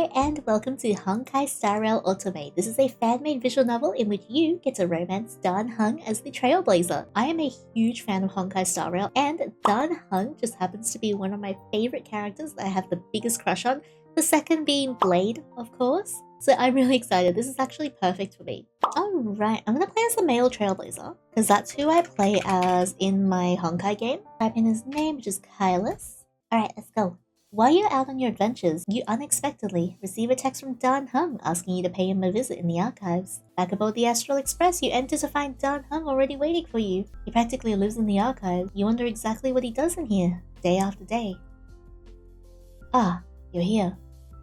Hello and welcome to Honkai Star Rail Otome. This is a fan-made visual novel in which you get to romance Dan Heng as the Trailblazer. I am a huge fan of Honkai Star Rail, and Dan Heng just happens to be one of my favorite characters that I have the biggest crush on, the second being Blade, of course. So I'm really excited. This is actually perfect for me. Alright, I'm gonna play as the male Trailblazer, because that's who I play as in my Honkai game. Type in his name, which is Kylus. Alright, let's go. While you're out on your adventures, you unexpectedly receive a text from Dan Heng asking you to pay him a visit in the archives. Back aboard the Astral Express, you enter to find Dan Heng already waiting for you. He practically lives in the archives. You wonder exactly what he does in here, day after day. Ah, you're here.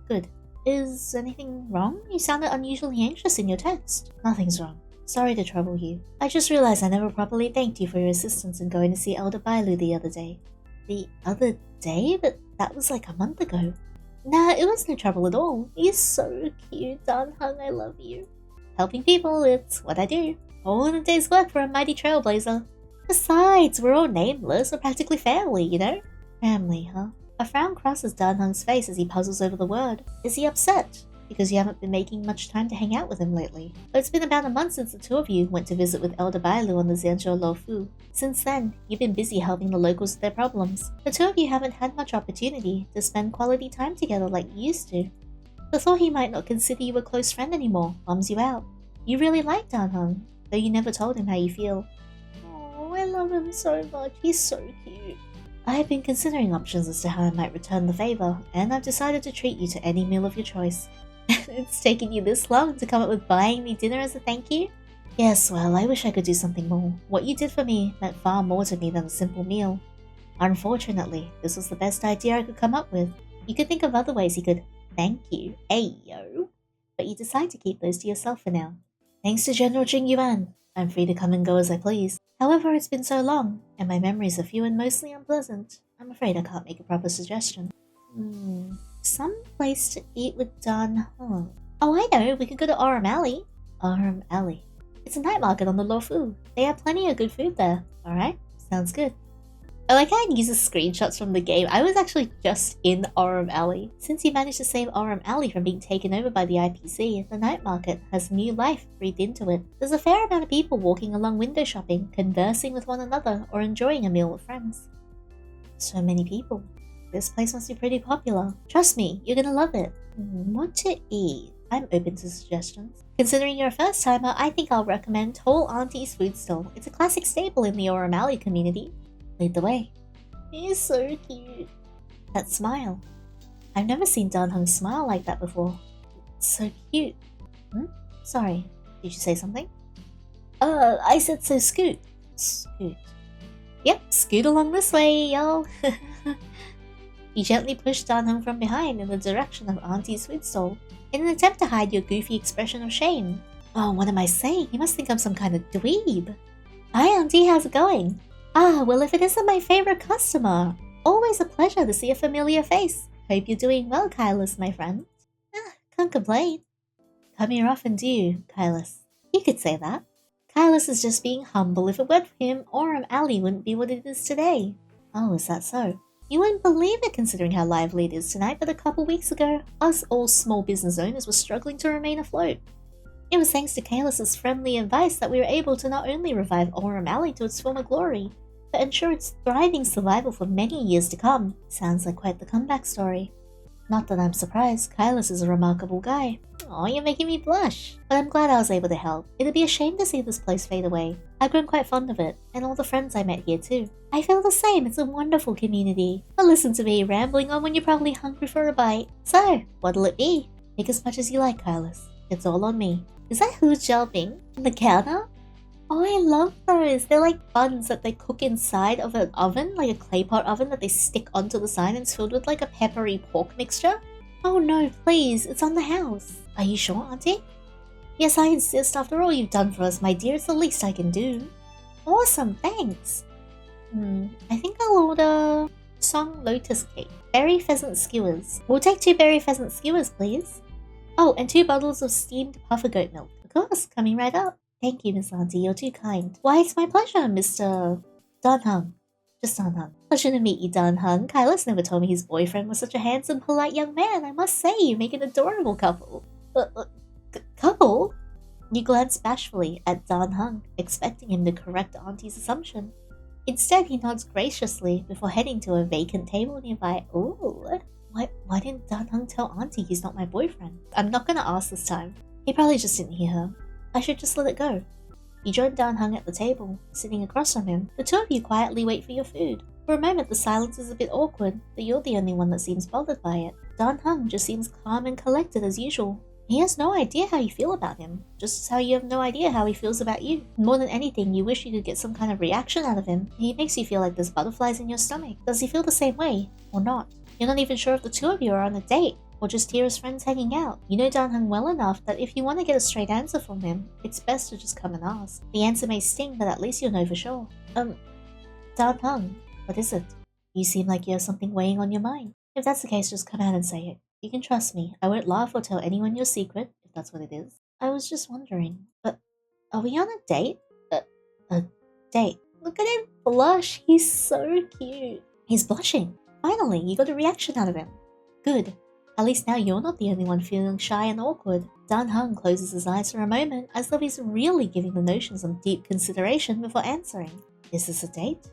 Good. Is anything wrong? You sounded unusually anxious in your text. Nothing's wrong. Sorry to trouble you. I just realized I never properly thanked you for your assistance in going to see Elder Bailu the other day. The other day? But that was like a month ago. Nah, it was no trouble at all. You're so cute, Dan Heng, I love you. Helping people, it's what I do. All in a day's work for a mighty Trailblazer. Besides, we're all nameless, we're practically family, you know? Family, huh? A frown crosses Dan Heng's face as he puzzles over the word. Is he upset? Because you haven't been making much time to hang out with him lately. But it's been about a month since the two of you went to visit with Elder Bailu on the Xianzhou Luofu. Since then, you've been busy helping the locals with their problems. The two of you haven't had much opportunity to spend quality time together like you used to. The thought he might not consider you a close friend anymore bums you out. You really like Dan Heng, though you never told him how you feel. Oh, I love him so much. He's so cute. I have been considering options as to how I might return the favor, and I've decided to treat you to any meal of your choice. It's taken you this long to come up with buying me dinner as a thank you? Yes, well, I wish I could do something more. What you did for me meant far more to me than a simple meal. Unfortunately, this was the best idea I could come up with. You could think of other ways you could thank you, ayo, but you decide to keep those to yourself for now. Thanks to General Jing Yuan, I'm free to come and go as I please. However, it's been so long, and my memories are few and mostly unpleasant. I'm afraid I can't make a proper suggestion. Some place to eat with Dan Heng. Oh, I know, we could go to Aurum Alley. Aurum Alley. It's a night market on the Luofu. They have plenty of good food there. Alright, sounds good. I like how I uses screenshots from the game. I was actually just in Aurum Alley. Since you managed to save Aurum Alley from being taken over by the IPC, the night market has new life breathed into it. There's a fair amount of people walking along window shopping, conversing with one another, or enjoying a meal with friends. So many people. This place must be pretty popular. Trust me, you're gonna love it. What to eat? I'm open to suggestions. Considering you're a first timer, I think I'll recommend Tall Auntie's Food Stall. It's a classic staple in the Aurum Alley community. Lead the way. He's so cute. That smile. I've never seen Dan Heng smile like that before. It's so cute. Sorry, did you say something? I said so scoot. Scoot. Yep, scoot along this way, y'all. You gently push Dan Heng from behind in the direction of Auntie's food stall, in an attempt to hide your goofy expression of shame. Oh, what am I saying? You must think I'm some kind of dweeb. Hi, Auntie, how's it going? Ah, well, if it isn't my favorite customer. Always a pleasure to see a familiar face. Hope you're doing well, Kylus, my friend. Can't complain. Come here often, do you, Kylus? You could say that. Kylus is just being humble. If it weren't for him, Aurum Alley wouldn't be what it is today. Oh, is that so? You wouldn't believe it considering how lively it is tonight, but a couple weeks ago, us all small business owners were struggling to remain afloat. It was thanks to Kylus' friendly advice that we were able to not only revive Aurum Alley to its former glory, but ensure its thriving survival for many years to come. Sounds like quite the comeback story. Not that I'm surprised, Kylus is a remarkable guy. Aw, you're making me blush. But I'm glad I was able to help. It'd be a shame to see this place fade away. I've grown quite fond of it, and all the friends I met here too. I feel the same, it's a wonderful community. But listen to me rambling on when you're probably hungry for a bite. So, what'll it be? Pick as much as you like, Kylus. It's all on me. Is that who's jumping? On the counter? Oh, I love those. They're like buns that they cook inside of an oven, like a clay pot oven that they stick onto the side and it's filled with like a peppery pork mixture. Oh no, please, it's on the house. Are you sure, Auntie? Yes, I insist. After all you've done for us, my dear, it's the least I can do. Awesome, thanks. I think I'll order Song Lotus Cake. Berry Pheasant Skewers. We'll take 2 berry pheasant skewers, please. Oh, and 2 bottles of steamed puffer goat milk. Of course, coming right up. Thank you, Miss Auntie, you're too kind. Why, it's my pleasure, Mr. Dan Heng. Just Dan Heng. Pleasure to meet you, Dan Heng. Kaila's never told me his boyfriend was such a handsome, polite young man. I must say, you make an adorable couple. Couple? You glance bashfully at Dan Heng, expecting him to correct Auntie's assumption. Instead, he nods graciously before heading to a vacant table nearby. Ooh, why didn't Dan Heng tell Auntie he's not my boyfriend? I'm not gonna ask this time. He probably just didn't hear her. I should just let it go. You join Dan Heng at the table, sitting across from him. The two of you quietly wait for your food. For a moment, the silence is a bit awkward, but you're the only one that seems bothered by it. Dan Heng just seems calm and collected as usual. He has no idea how you feel about him, just as how you have no idea how he feels about you. More than anything, you wish you could get some kind of reaction out of him. He makes you feel like there's butterflies in your stomach. Does he feel the same way, or not? You're not even sure if the two of you are on a date, or just here as friends hanging out. You know Dan Heng well enough that if you want to get a straight answer from him, it's best to just come and ask. The answer may sting, but at least you'll know for sure. Dan Heng, what is it? You seem like you have something weighing on your mind. If that's the case, just come out and say it. You can trust me. I won't laugh or tell anyone your secret, if that's what it is. I was just wondering, but are we on a date? A date? Look at him blush. He's so cute. He's blushing. Finally, you got a reaction out of him. Good. At least now you're not the only one feeling shy and awkward. Dan Heng closes his eyes for a moment, as though he's really giving the notion some deep consideration before answering. Is this a date?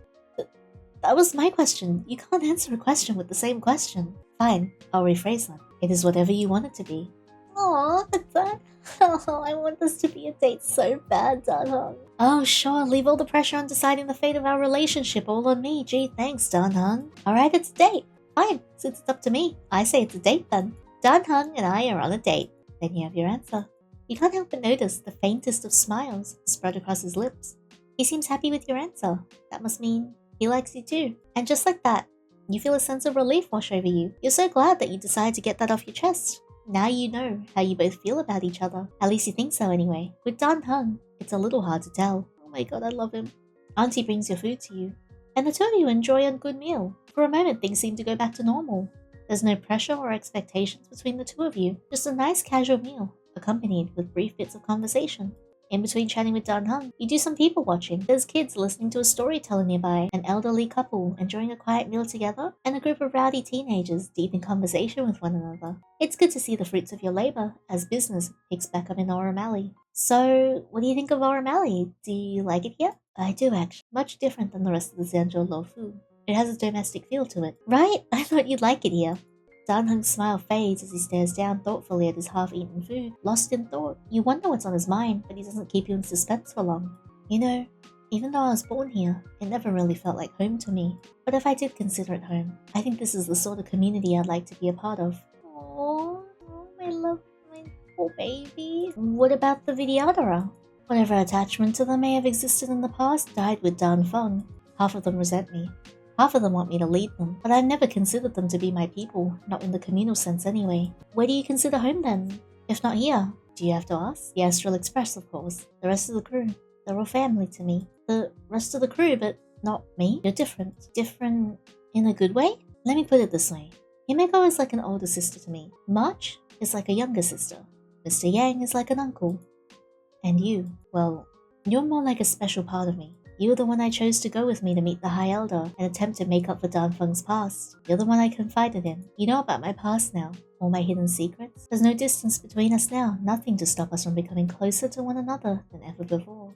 That was my question. You can't answer a question with the same question. Fine, I'll rephrase that. It is whatever you want it to be. Aww, Dan. Oh, I want this to be a date so bad, Dan Heng. Oh, sure, leave all the pressure on deciding the fate of our relationship all on me. Gee, thanks, Dan Heng. Alright, it's a date. Fine, since it's up to me, I say it's a date then. Dan Heng and I are on a date. Then you have your answer. You can't help but notice the faintest of smiles spread across his lips. He seems happy with your answer. That must mean he likes you too. And just like that, you feel a sense of relief wash over you. You're so glad that you decided to get that off your chest. Now you know how you both feel about each other. At least you think so anyway. With Dan Heng, it's a little hard to tell. Oh my god, I love him. Auntie brings your food to you, and the two of you enjoy a good meal. For a moment, things seem to go back to normal. There's no pressure or expectations between the two of you, just a nice casual meal, accompanied with brief bits of conversation. In between chatting with Dan Heng, you do some people watching. There's kids listening to a storyteller nearby, an elderly couple enjoying a quiet meal together, and a group of rowdy teenagers deep in conversation with one another. It's good to see the fruits of your labor as business picks back up in Autumn. So, what do you think of Autumn? Do you like it here? I do actually. Much different than the rest of the Zhanzhou Luofu. It has a domestic feel to it. Right? I thought you'd like it here. Dan Heng's smile fades as he stares down thoughtfully at his half-eaten food, lost in thought. You wonder what's on his mind, but he doesn't keep you in suspense for long. You know, even though I was born here, it never really felt like home to me. But if I did consider it home, I think this is the sort of community I'd like to be a part of. Aww, I love my poor baby. What about the Vidyadhara? Whatever attachment to them may have existed in the past died with Dan Feng. Half of them resent me. Half of them want me to lead them, but I've never considered them to be my people, not in the communal sense anyway. Where do you consider home then? If not here, do you have to ask? The Astral Express, of course. The rest of the crew. They're all family to me. The rest of the crew, but not me. You're different. Different in a good way? Let me put it this way. Himeko is like an older sister to me. March is like a younger sister. Mr. Yang is like an uncle. And you, well, you're more like a special part of me. You're the one I chose to go with me to meet the High Elder and attempt to make up for Dan Feng's past. You're the one I confided in. You know about my past now, all my hidden secrets. There's no distance between us now, nothing to stop us from becoming closer to one another than ever before.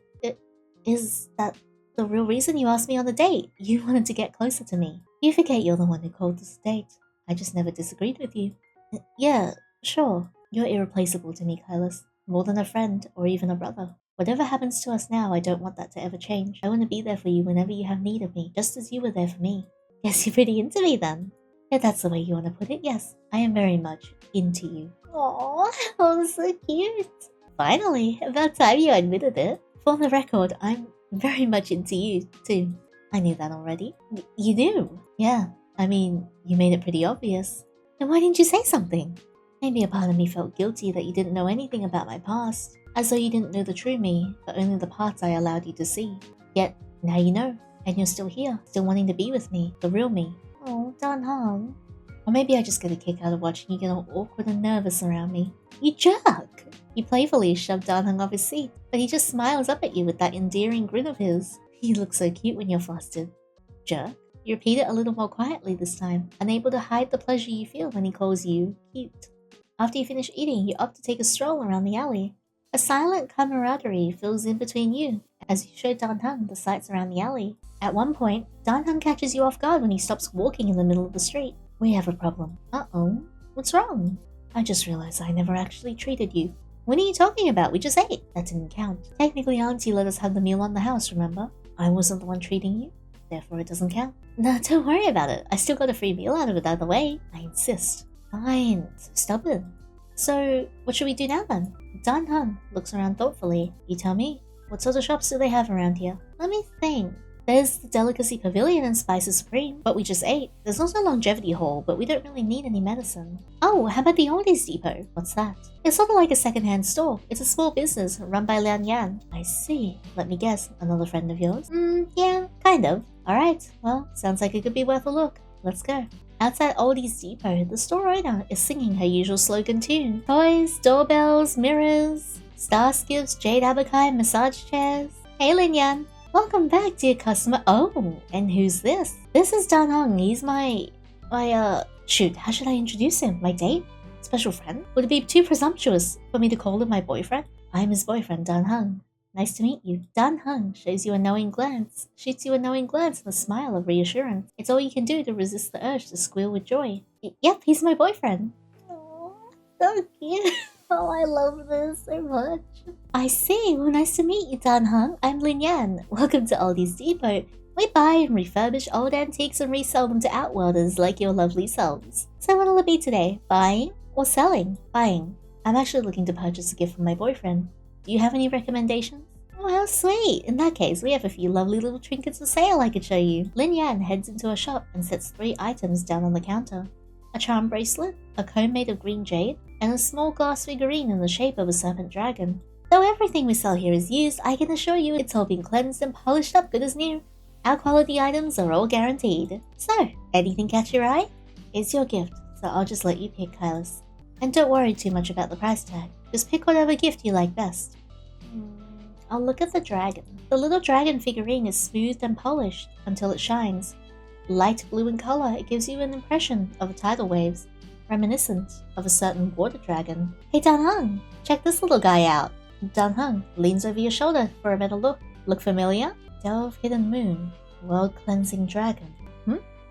Is that the real reason you asked me on the date? You wanted to get closer to me. You forget you're the one who called this a date. I just never disagreed with you. Yeah, sure. You're irreplaceable to me, Kailas. More than a friend or even a brother. Whatever happens to us now, I don't want that to ever change. I want to be there for you whenever you have need of me, just as you were there for me. Guess you're pretty into me then. If that's the way you want to put it, yes, I am very much into you. Aww, oh, so cute. Finally, about time you admitted it. For the record, I'm very much into you, too. I knew that already. You knew? Yeah, I mean, you made it pretty obvious. Then why didn't you say something? Maybe a part of me felt guilty that you didn't know anything about my past. As though you didn't know the true me, but only the parts I allowed you to see. Yet, now you know, and you're still here, still wanting to be with me, the real me. Oh, Dan Heng. Or maybe I just get a kick out of watching you get all awkward and nervous around me. You jerk! You playfully shoved Dan Heng off his seat, but he just smiles up at you with that endearing grin of his. You look so cute when you're flustered. Jerk? You repeat it a little more quietly this time, unable to hide the pleasure you feel when he calls you cute. After you finish eating, you opt to take a stroll around the alley. A silent camaraderie fills in between you as you show Dan Heng the sights around the alley. At one point, Dan Heng catches you off guard when he stops walking in the middle of the street. We have a problem. Uh-oh. What's wrong? I just realized I never actually treated you. What are you talking about? We just ate. That didn't count. Technically, Auntie let us have the meal on the house, remember? I wasn't the one treating you. Therefore, it doesn't count. No, don't worry about it. I still got a free meal out of it either way. I insist. Fine. So stubborn. So, what should we do now then? Dan Heng looks around thoughtfully. You tell me. What sort of shops do they have around here? Let me think. There's the Delicacy Pavilion and Spices Supreme, but we just ate. There's also a Longevity Hall, but we don't really need any medicine. Oh, how about the Oldies Depot? What's that? It's sort of like a second-hand store. It's a small business run by Lian Yan. I see. Let me guess, another friend of yours? Yeah, kind of. Alright, well, sounds like it could be worth a look. Let's go. Outside Oldies Depot, the store owner is singing her usual slogan tune. Toys, doorbells, mirrors, star skips, jade abakai, massage chairs. Hey Lin Yan! Welcome back, dear customer. Oh, and who's this? This is Dan Heng. He's shoot, how should I introduce him? My date? Special friend? Would it be too presumptuous for me to call him my boyfriend? I'm his boyfriend, Dan Heng. Nice to meet you. Dan Heng shows you a knowing glance, shoots you a knowing glance and a smile of reassurance. It's all you can do to resist the urge to squeal with joy. Yep, he's my boyfriend. Oh, so cute. Oh, I love this so much. I see. Well, nice to meet you, Dan Heng. I'm Lin Yan. Welcome to Aldi's Depot. We buy and refurbish old antiques and resell them to outworlders like your lovely selves. So what'll it be today? Buying or selling? Buying. I'm actually looking to purchase a gift for my boyfriend. Do you have any recommendations? Oh, how sweet. In that case, we have a few lovely little trinkets for sale I could show you. Lin Yan heads into a shop and sets 3 items down on the counter. A charm bracelet, a comb made of green jade, and a small glass figurine in the shape of a serpent dragon. Though everything we sell here is used, I can assure you it's all been cleansed and polished up good as new. Our quality items are all guaranteed. So, anything catch your eye? It's your gift, so I'll just let you pick, Kylas. And don't worry too much about the price tag. Just pick whatever gift you like best. I'll look at the dragon. The little dragon figurine is smoothed and polished until it shines. Light blue in color, it gives you an impression of tidal waves, reminiscent of a certain water dragon. Hey Dan Heng, check this little guy out. Dan Heng leans over your shoulder for a better look. Look familiar? Delve Hidden Moon, World Cleansing Dragon.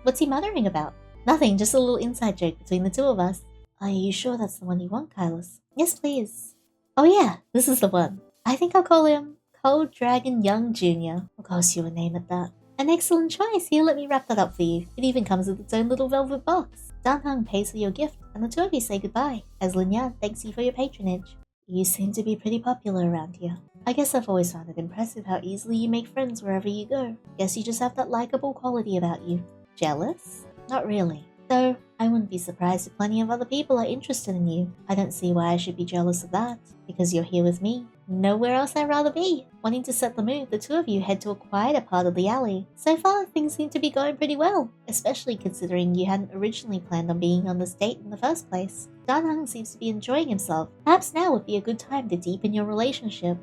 What's he muttering about? Nothing, just a little inside joke between the two of us. Are you sure that's the one you want, Kylas? Yes, please. Oh yeah, this is the one. I think I'll call him Cold Dragon Young Jr. Of course you would name it that. An excellent choice. Here, let me wrap that up for you. It even comes with its own little velvet box. Dan Heng pays for your gift, and the two of you say goodbye, as Lin Yan thanks you for your patronage. You seem to be pretty popular around here. I guess I've always found it impressive how easily you make friends wherever you go. Guess you just have that likable quality about you. Jealous? Not really. Though, I wouldn't be surprised if plenty of other people are interested in you. I don't see why I should be jealous of that, because you're here with me. Nowhere else I'd rather be. Wanting to set the mood, the two of you head to a quieter part of the alley. So far, things seem to be going pretty well, especially considering you hadn't originally planned on being on this date in the first place. Dan Heng seems to be enjoying himself. Perhaps now would be a good time to deepen your relationship.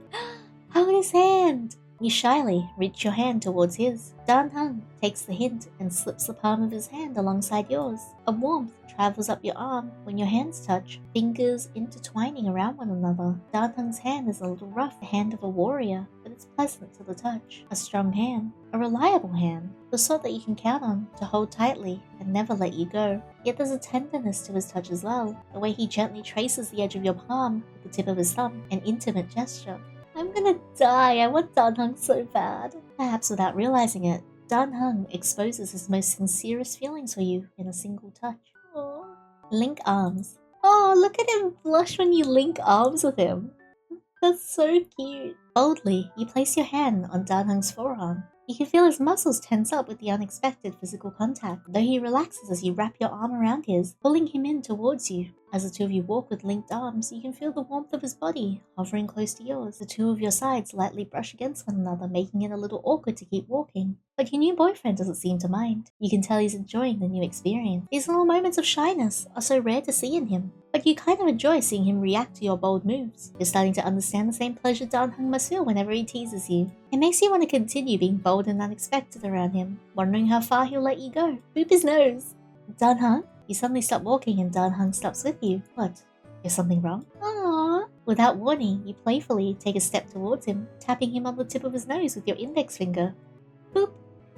Hold his hand! You shyly reach your hand towards his. Dan Heng takes the hint and slips the palm of his hand alongside yours. A warmth travels up your arm when your hands touch, fingers intertwining around one another. Dan Heng's hand is a little rough, the hand of a warrior, but it's pleasant to the touch. A strong hand, a reliable hand, the sort that you can count on to hold tightly and never let you go. Yet there's a tenderness to his touch as well, the way he gently traces the edge of your palm with the tip of his thumb, an intimate gesture. I'm gonna die, I want Dan Heng so bad. Perhaps without realizing it, Dan Heng exposes his most sincerest feelings for you in a single touch. Aww. Link arms. Oh, look at him blush when you link arms with him. That's so cute. Boldly, you place your hand on Dan Heng's forearm. You can feel his muscles tense up with the unexpected physical contact, though he relaxes as you wrap your arm around his, pulling him in towards you. As the two of you walk with linked arms, you can feel the warmth of his body hovering close to yours. The two of your sides lightly brush against one another, making it a little awkward to keep walking. But your new boyfriend doesn't seem to mind. You can tell he's enjoying the new experience. These little moments of shyness are so rare to see in him, but you kind of enjoy seeing him react to your bold moves. You're starting to understand the same pleasure Dan Heng must feel whenever he teases you. It makes you want to continue being bold and unexpected around him, wondering how far he'll let you go. Boop his nose. Dan Heng? You suddenly stop walking and Dan Heng stops with you. What? Is something wrong? Aww. Without warning, you playfully take a step towards him, tapping him on the tip of his nose with your index finger. Boop.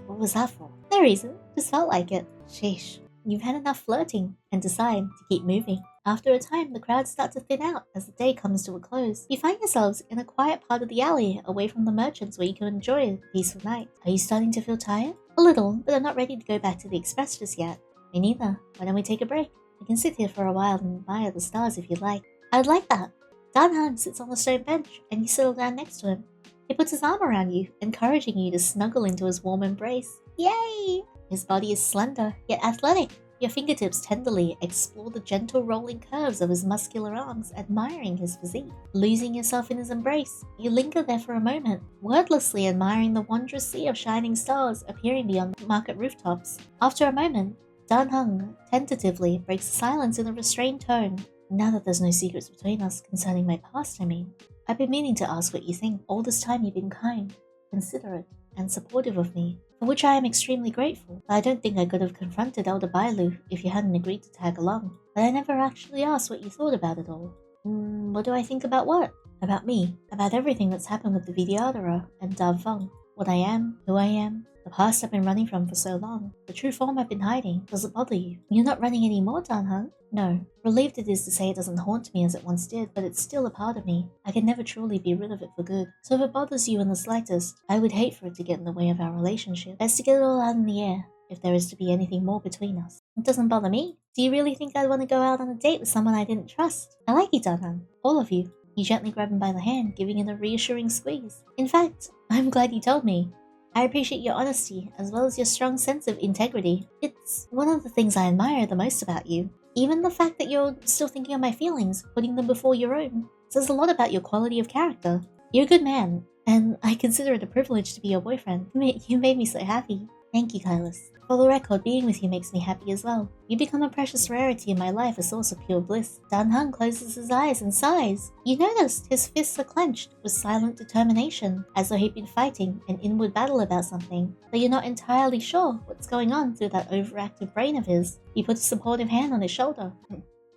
What was that for? No reason. Just felt like it. Sheesh. You've had enough flirting and decide to keep moving. After a time, the crowds start to thin out as the day comes to a close. You find yourselves in a quiet part of the alley, away from the merchants where you can enjoy a peaceful night. Are you starting to feel tired? A little, but I'm not ready to go back to the express just yet. Me neither. Why don't we take a break? We can sit here for a while and admire the stars if you'd like. I'd like that. Dan Heng sits on the stone bench, and you settle down next to him. He puts his arm around you, encouraging you to snuggle into his warm embrace. Yay! His body is slender, yet athletic. Your fingertips tenderly explore the gentle rolling curves of his muscular arms, admiring his physique. Losing yourself in his embrace, you linger there for a moment, wordlessly admiring the wondrous sea of shining stars appearing beyond the market rooftops. After a moment, Dan Heng tentatively breaks the silence in a restrained tone. Now that there's no secrets between us concerning my past, I've been meaning to ask what you think. All this time you've been kind, considerate, and supportive of me, for which I am extremely grateful. But I don't think I could have confronted Elder Bailu if you hadn't agreed to tag along. But I never actually asked what you thought about it all. What do I think about what? About me. About everything that's happened with the Vidyadhara and Davong. What I am, who I am, the past I've been running from for so long, the true form I've been hiding. Does it bother you? You're not running anymore, Dan Heng? No. Relieved it is to say it doesn't haunt me as it once did, but it's still a part of me. I can never truly be rid of it for good. So if it bothers you in the slightest, I would hate for it to get in the way of our relationship. Best to get it all out in the air, if there is to be anything more between us. It doesn't bother me. Do you really think I'd want to go out on a date with someone I didn't trust? I like you, Dan Heng. All of you. You gently grab him by the hand, giving it a reassuring squeeze. In fact, I'm glad you told me. I appreciate your honesty, as well as your strong sense of integrity. It's one of the things I admire the most about you. Even the fact that you're still thinking of my feelings, putting them before your own, says a lot about your quality of character. You're a good man, and I consider it a privilege to be your boyfriend. You made me so happy. Thank you, Kailas. For the record, being with you makes me happy as well. You become a precious rarity in my life, a source of pure bliss. Dan Heng closes his eyes and sighs. You noticed his fists are clenched with silent determination, as though he'd been fighting an inward battle about something, though you're not entirely sure what's going on through that overactive brain of his. You put a supportive hand on his shoulder.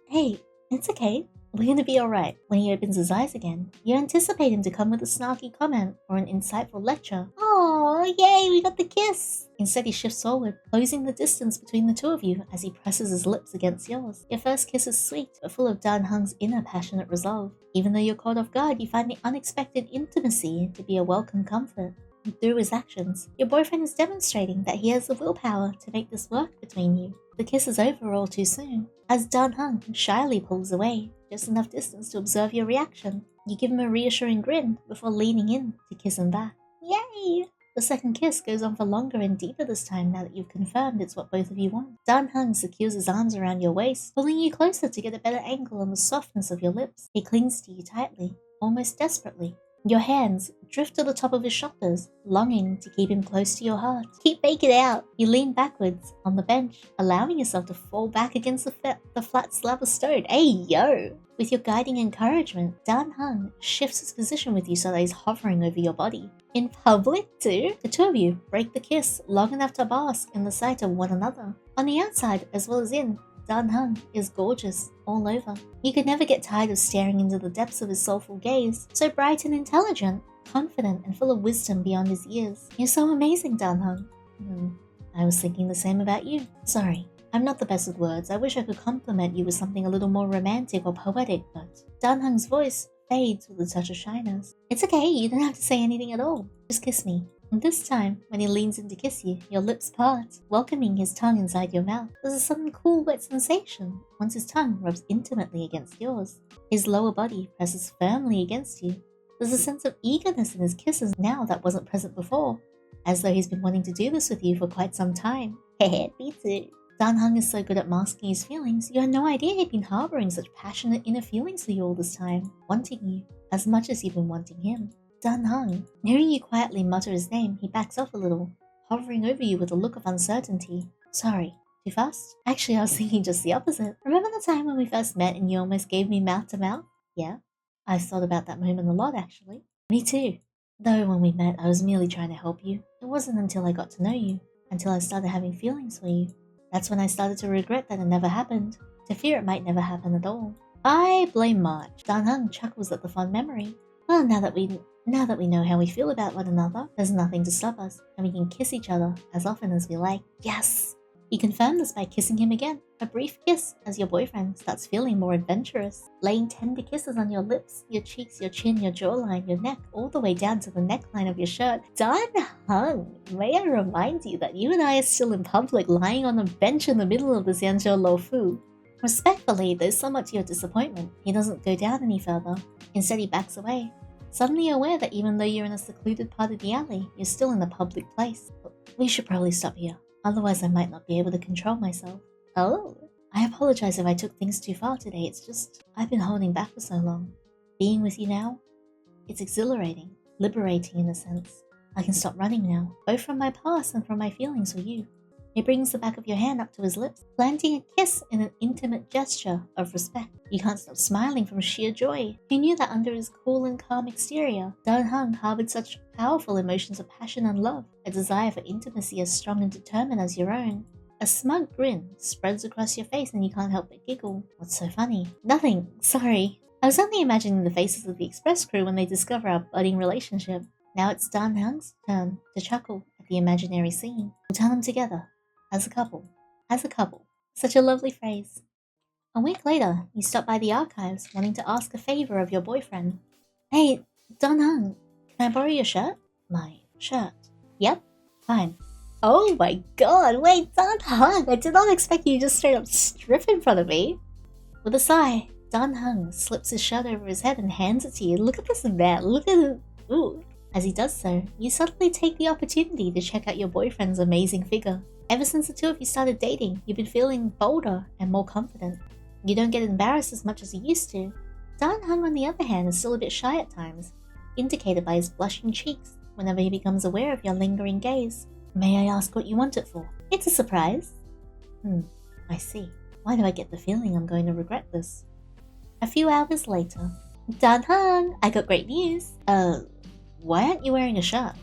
Hey, it's okay. We're gonna be alright. When he opens his eyes again, you anticipate him to come with a snarky comment or an insightful lecture. Oh, yay, we got the kiss! Instead, he shifts forward, closing the distance between the two of you as he presses his lips against yours. Your first kiss is sweet, but full of Dan Heng's inner passionate resolve. Even though you're caught off guard, you find the unexpected intimacy to be a welcome comfort. And through his actions, your boyfriend is demonstrating that he has the willpower to make this work between you. The kiss is over all too soon, as Dan Heng shyly pulls away, just enough distance to observe your reaction. You give him a reassuring grin before leaning in to kiss him back. Yay! The second kiss goes on for longer and deeper this time now that you've confirmed it's what both of you want. Dan Heng secures his arms around your waist, pulling you closer to get a better angle on the softness of your lips. He clings to you tightly, almost desperately. Your hands drift to the top of his shoulders, longing to keep him close to your heart. Keep making out! You lean backwards on the bench, allowing yourself to fall back against the flat slab of stone. Hey, yo! With your guiding encouragement, Dan Heng shifts his position with you so that he's hovering over your body. In public, too? The two of you break the kiss long enough to bask in the sight of one another. On the outside, as well as in, Dan Heng is gorgeous all over. You could never get tired of staring into the depths of his soulful gaze, so bright and intelligent, confident and full of wisdom beyond his years. You're so amazing, Dan Heng. I was thinking the same about you. Sorry, I'm not the best with words. I wish I could compliment you with something a little more romantic or poetic, but Dan Heng's voice fades with a touch of shyness. It's okay, you don't have to say anything at all. Just kiss me. And this time, when he leans in to kiss you, your lips part, welcoming his tongue inside your mouth. There's a sudden cool, wet sensation once his tongue rubs intimately against yours. His lower body presses firmly against you. There's a sense of eagerness in his kisses now that wasn't present before, as though he's been wanting to do this with you for quite some time. Hehe, me too. Dan Heng is so good at masking his feelings, you had no idea he'd been harboring such passionate inner feelings for you all this time, wanting you as much as you've been wanting him. Dan Heng. Hearing you quietly mutter his name, he backs off a little, hovering over you with a look of uncertainty. Sorry, too fast? Actually, I was thinking just the opposite. Remember the time when we first met and you almost gave me mouth to mouth? Yeah, I've thought about that moment a lot, actually. Me too. Though when we met, I was merely trying to help you. It wasn't until I got to know you, until I started having feelings for you. That's when I started to regret that it never happened, to fear it might never happen at all. I blame March. Dan Heng chuckles at the fond memory. Well, now that we know how we feel about one another, there's nothing to stop us, and we can kiss each other as often as we like. Yes! You confirm this by kissing him again. A brief kiss as your boyfriend starts feeling more adventurous, laying tender kisses on your lips, your cheeks, your chin, your jawline, your neck, all the way down to the neckline of your shirt. Dan Heng, may I remind you that you and I are still in public, lying on a bench in the middle of the Xianzhou Lofu. Respectfully, though somewhat to your disappointment, he doesn't go down any further. Instead, he backs away, suddenly aware that even though you're in a secluded part of the alley, you're still in a public place. We should probably stop here, otherwise I might not be able to control myself. Oh, I apologize if I took things too far today, it's just, I've been holding back for so long. Being with you now, it's exhilarating, liberating in a sense. I can stop running now, both from my past and from my feelings for you. He brings the back of your hand up to his lips, planting a kiss in an intimate gesture of respect. You can't stop smiling from sheer joy. You knew that under his cool and calm exterior, Dan Heng harbored such powerful emotions of passion and love, a desire for intimacy as strong and determined as your own. A smug grin spreads across your face and you can't help but giggle. What's so funny? Nothing, sorry. I was only imagining the faces of the express crew when they discover our budding relationship. Now it's Dan Heng's turn to chuckle at the imaginary scene. We'll tell them together. As a couple. As a couple. Such a lovely phrase. A week later, you stop by the archives wanting to ask a favor of your boyfriend. Hey, Dan Heng, can I borrow your shirt? My shirt? Yep, fine. Oh my god, wait, Dan Heng, I did not expect you to just straight up strip in front of me. With a sigh, Dan Heng slips his shirt over his head and hands it to you. Look at this man, look at it. Ooh. As he does so, you suddenly take the opportunity to check out your boyfriend's amazing figure. Ever since the two of you started dating, you've been feeling bolder and more confident. You don't get embarrassed as much as you used to. Dan Heng, on the other hand, is still a bit shy at times, indicated by his blushing cheeks whenever he becomes aware of your lingering gaze. May I ask what you want it for? It's a surprise. I see. Why do I get the feeling I'm going to regret this? A few hours later. Dan Heng, I got great news. Why aren't you wearing a shirt?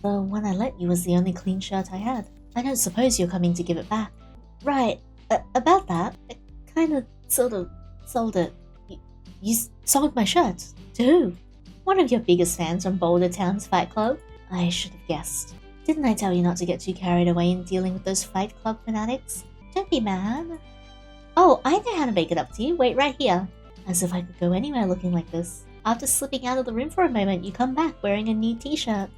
The one I lent you was the only clean shirt I had. I don't suppose you're coming to give it back. Right, about that, I kinda, sorta, sold it. You sold my shirt? To who? One of your biggest fans from Boulder Town's Fight Club? I should have guessed. Didn't I tell you not to get too carried away in dealing with those Fight Club fanatics? Don't be mad. Oh, I know how to make it up to you. Wait right here. As if I could go anywhere looking like this. After slipping out of the room for a moment, you come back wearing a new t-shirt.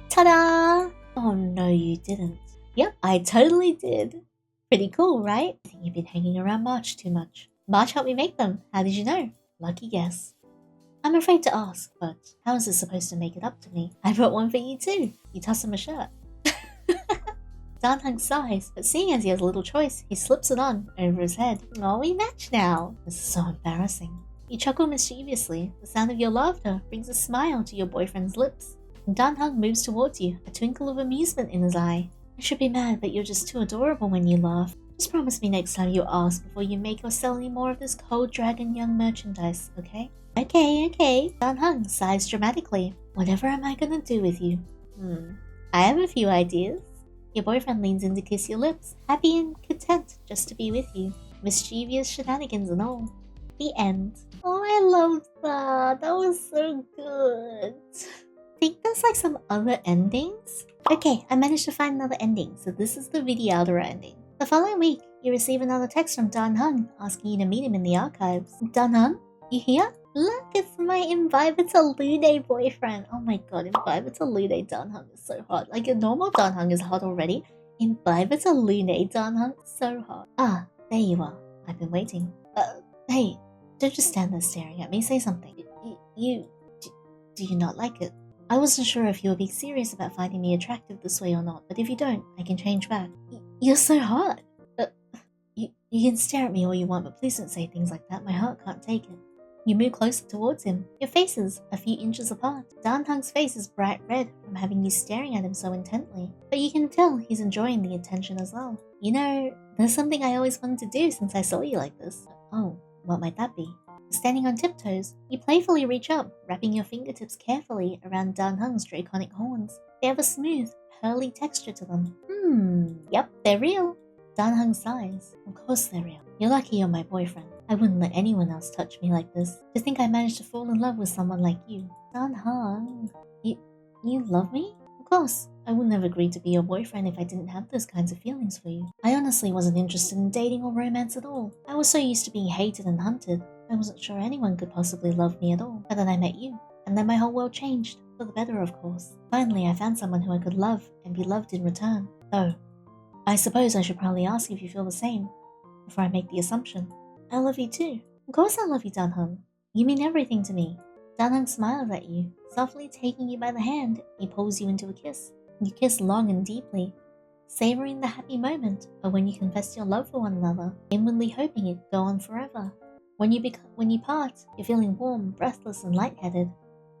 Ta-da! Oh no, you didn't. Yep, I totally did. Pretty cool, right? I think you've been hanging around March too much. March helped me make them. How did you know? Lucky guess. I'm afraid to ask, but how is this supposed to make it up to me? I brought one for you too. You toss him a shirt. Dan Heng sighs, but seeing as he has little choice, he slips it on over his head. Oh, we match now. This is so embarrassing. You chuckle mischievously. The sound of your laughter brings a smile to your boyfriend's lips. Dan Heng moves towards you, a twinkle of amusement in his eye. I should be mad, but you're just too adorable when you laugh. Just promise me next time you ask before you make or sell any more of this cold dragon young merchandise, okay? Okay. Dan Heng sighs dramatically. Whatever am I gonna do with you? I have a few ideas. Your boyfriend leans in to kiss your lips, happy and content just to be with you. Mischievous shenanigans and all. The end. Oh, I love that. That was so good. I think there's like some other endings. Okay, I managed to find another ending, so this is the Vidyadhara ending. The following week, you receive another text from Dan Heng asking you to meet him in the archives. Dan Heng, you here? Look, it's my Imbibitor Lunae boyfriend. Oh my god, Imbibitor Lunae Dan Heng is so hot. Like a normal Dan Heng is hot already. Imbibitor Lunae Dan Heng, so hot. Ah, there you are. I've been waiting. Hey, don't just stand there staring at me. Say something. Do you not like it? I wasn't sure if you were being serious about finding me attractive this way or not, but if you don't, I can change back. You're so hot. You can stare at me all you want, but please don't say things like that. My heart can't take it. You move closer towards him. Your faces a few inches apart. Dan Heng's face is bright red from having you staring at him so intently, but you can tell he's enjoying the attention as well. You know, there's something I always wanted to do since I saw you like this. Oh, what might that be? Standing on tiptoes, you playfully reach up, wrapping your fingertips carefully around Dan Heng's draconic horns. They have a smooth, pearly texture to them. Yep, they're real. Dan Heng sighs. Of course they're real. You're lucky you're my boyfriend. I wouldn't let anyone else touch me like this. To think I managed to fall in love with someone like you. Dan Heng, you love me? Of course. I wouldn't have agreed to be your boyfriend if I didn't have those kinds of feelings for you. I honestly wasn't interested in dating or romance at all. I was so used to being hated and hunted. I wasn't sure anyone could possibly love me at all. But then I met you. And then my whole world changed. For the better, of course. Finally, I found someone who I could love and be loved in return. Though, I suppose I should probably ask if you feel the same, before I make the assumption. I love you too. Of course I love you, Dan Heng. You mean everything to me. Dan Heng smiles at you, softly taking you by the hand. He pulls you into a kiss. You kiss long and deeply, savoring the happy moment of when you confess your love for one another, inwardly hoping it could go on forever. When you part, you're feeling warm, breathless, and lightheaded,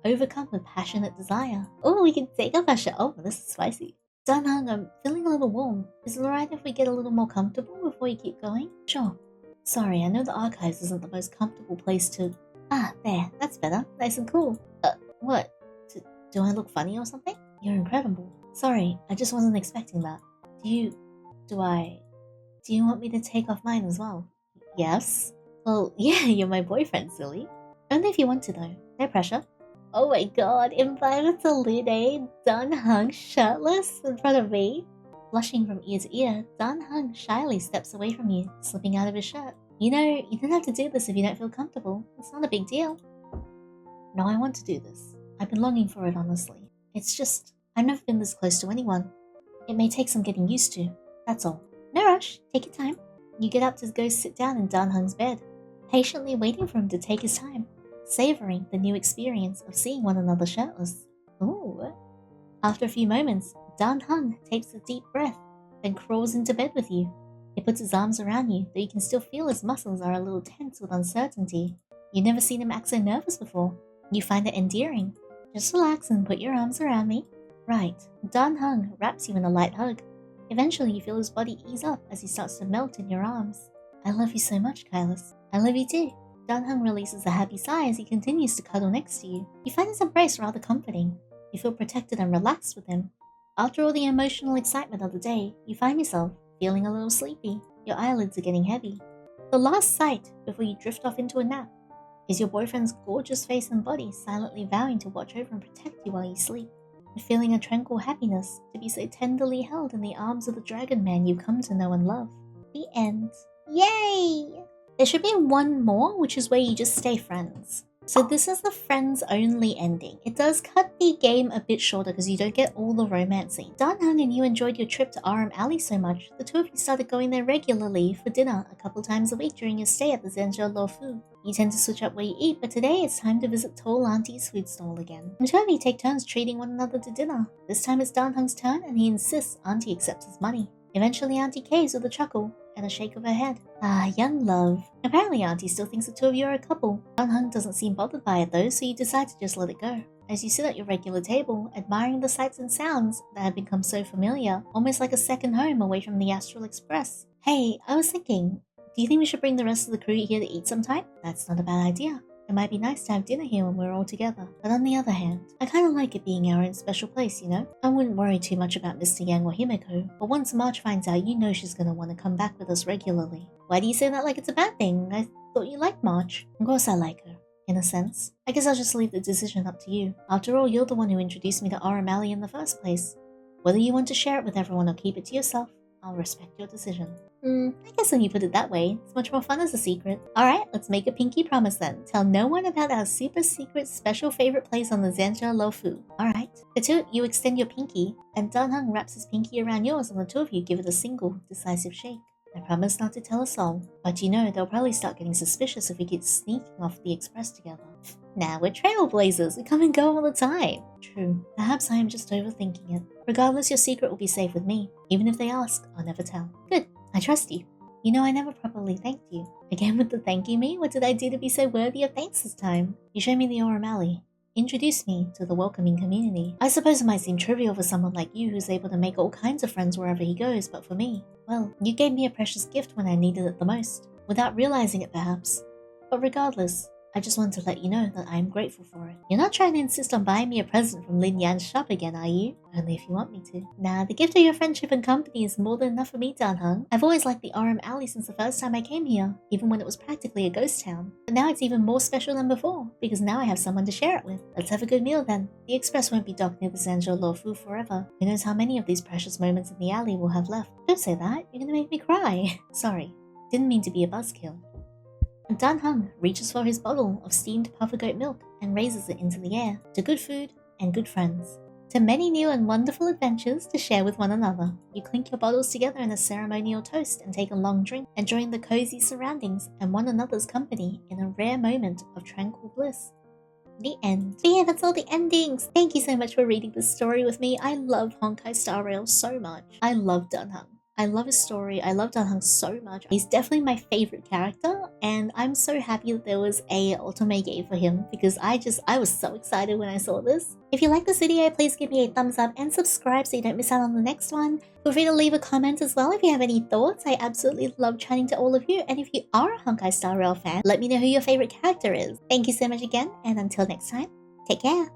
overcome with passionate desire. Oh, we can take off our shirt. Oh, this is spicy. Dan Heng, I'm feeling a little warm. Is it alright if we get a little more comfortable before you keep going? Sure. Sorry, I know the archives isn't the most comfortable place to... Ah, there. That's better. Nice and cool. What? Do I look funny or something? You're incredible. Sorry, I just wasn't expecting that. Do you want me to take off mine as well? Yes. Well, yeah, you're my boyfriend, silly. Only if you want to, though. No pressure. Oh my god, Imbibitor Lunae Dan Heng shirtless in front of me? Blushing from ear to ear, Dan Heng shyly steps away from you, slipping out of his shirt. You know, you don't have to do this if you don't feel comfortable. It's not a big deal. No, I want to do this. I've been longing for it, honestly. It's just, I've never been this close to anyone. It may take some getting used to, that's all. No rush, take your time. You get up to go sit down in Dan Heng's bed, patiently waiting for him to take his time, savoring the new experience of seeing one another shirtless. Ooh. After a few moments, Dan Heng takes a deep breath, then crawls into bed with you. He puts his arms around you, though you can still feel his muscles are a little tense with uncertainty. You've never seen him act so nervous before. You find it endearing. Just relax and put your arms around me. Right. Dan Heng wraps you in a light hug. Eventually, you feel his body ease up as he starts to melt in your arms. I love you so much, Kailas. I love you too. Dan Heng releases a happy sigh as he continues to cuddle next to you. You find his embrace rather comforting. You feel protected and relaxed with him. After all the emotional excitement of the day, you find yourself feeling a little sleepy. Your eyelids are getting heavy. The last sight before you drift off into a nap is your boyfriend's gorgeous face and body silently vowing to watch over and protect you while you sleep, and feeling a tranquil happiness to be so tenderly held in the arms of the dragon man you come to know and love. The end. Yay! There should be one more, which is where you just stay friends. So this is the friends only ending. It does cut the game a bit shorter because you don't get all the romance scenes. Dan Heng and you enjoyed your trip to RM Alley so much, the two of you started going there regularly for dinner a couple times a week during your stay at the Zhenzhou Lo Fu. You tend to switch up where you eat, but today it's time to visit Tall Auntie's food stall again. The two of you take turns treating one another to dinner. This time it's Dan Heng's turn and he insists Auntie accepts his money. Eventually Auntie caves with a chuckle and a shake of her head. Ah, young love. Apparently Auntie still thinks the two of you are a couple. Dan Heng doesn't seem bothered by it though, so you decide to just let it go. As you sit at your regular table, admiring the sights and sounds that have become so familiar, almost like a second home away from the Astral Express. Hey, I was thinking, do you think we should bring the rest of the crew here to eat sometime? That's not a bad idea. It might be nice to have dinner here when we're all together. But on the other hand, I kinda like it being our own special place, you know? I wouldn't worry too much about Mr. Yang or Himeko, but once March finds out, you know she's gonna want to come back with us regularly. Why do you say that like it's a bad thing? I thought you liked March. Of course I like her, in a sense. I guess I'll just leave the decision up to you. After all, you're the one who introduced me to RM Alley in the first place. Whether you want to share it with everyone or keep it to yourself, I'll respect your decision. I guess when you put it that way, it's much more fun as a secret. Alright, let's make a pinky promise then. Tell no one about our super secret special favorite place on the Zhenzhou Lo Fu. Alright. The two, you extend your pinky, and Dan Heng wraps his pinky around yours and the two of you give it a single, decisive shake. I promise not to tell a soul, but you know they'll probably start getting suspicious if we get sneaking off the express together. Now we're Trailblazers, we come and go all the time. True, perhaps I am just overthinking it. Regardless, your secret will be safe with me. Even if they ask, I'll never tell. Good, I trust you. You know, I never properly thanked you. Again with the thank you me? What did I do to be so worthy of thanks this time? You showed me the Aurum Alley. Introduced me to the welcoming community. I suppose it might seem trivial for someone like you who's able to make all kinds of friends wherever he goes, but for me, well, you gave me a precious gift when I needed it the most, without realizing it perhaps. But regardless, I just want to let you know that I am grateful for it. You're not trying to insist on buying me a present from Lin Yan's shop again, are you? Only if you want me to. Nah, the gift of your friendship and company is more than enough for me, Dan Heng. I've always liked the Aurum Alley since the first time I came here, even when it was practically a ghost town. But now it's even more special than before, because now I have someone to share it with. Let's have a good meal then. The express won't be docked near the Sanzhou Lo Fu forever. Who knows how many of these precious moments in the alley we'll have left. Don't say that, you're gonna make me cry. Sorry, didn't mean to be a buzzkill. Dan Heng reaches for his bottle of steamed puffer goat milk and raises it into the air, to good food and good friends. To many new and wonderful adventures to share with one another. You clink your bottles together in a ceremonial toast and take a long drink, enjoying the cozy surroundings and one another's company in a rare moment of tranquil bliss. The end. But yeah, that's all the endings. Thank you so much for reading this story with me. I love Honkai Star Rail so much. I love Dan Heng. I love his story. I love Dan Heng so much. He's definitely my favorite character, and I'm so happy that there was a Otome game for him because I was so excited when I saw this. If you like this video, please give me a thumbs up and subscribe so you don't miss out on the next one. Feel free to leave a comment as well if you have any thoughts. I absolutely love chatting to all of you, and if you are a Honkai Star Rail fan, let me know who your favorite character is. Thank you so much again, and until next time, take care.